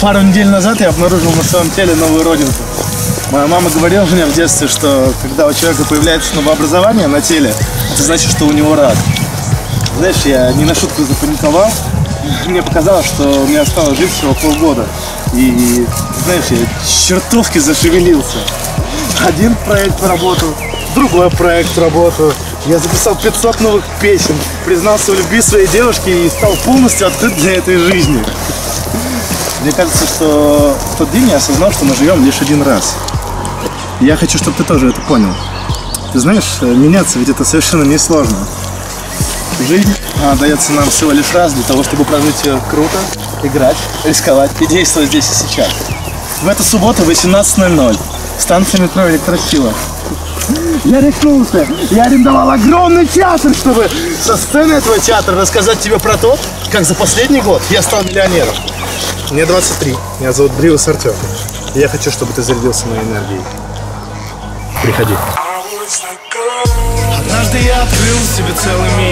Пару недель назад я обнаружил на своем теле новую родинку. Моя мама говорила мне в детстве, что когда у человека появляется новообразование на теле, это значит, что у него рак. Знаешь, я не на шутку запаниковал. Мне показалось, что у меня осталось жить всего полгода. И, знаешь, я чертовски зашевелился. Один проект работал, другой проект работал. Я записал 500 новых песен, признался в любви своей девушке и стал полностью открыт для этой жизни. Мне кажется, что в тот день я осознал, что мы живем лишь один раз. И я хочу, чтобы ты тоже это понял. Ты знаешь, меняться ведь это совершенно несложно. Жизнь дается нам всего лишь раз для того, чтобы прожить ее круто, играть, рисковать и действовать здесь и сейчас. В эту субботу в 18:00 станция метро Электросила. Я рехнулся, я арендовал огромный театр, чтобы со сцены этого театра рассказать тебе про то, как за последний год я стал миллионером. Мне 23, меня зовут Бривас Артем. И я хочу, чтобы ты зарядился моей энергией. Приходи. Однажды я открыл себе целый мир.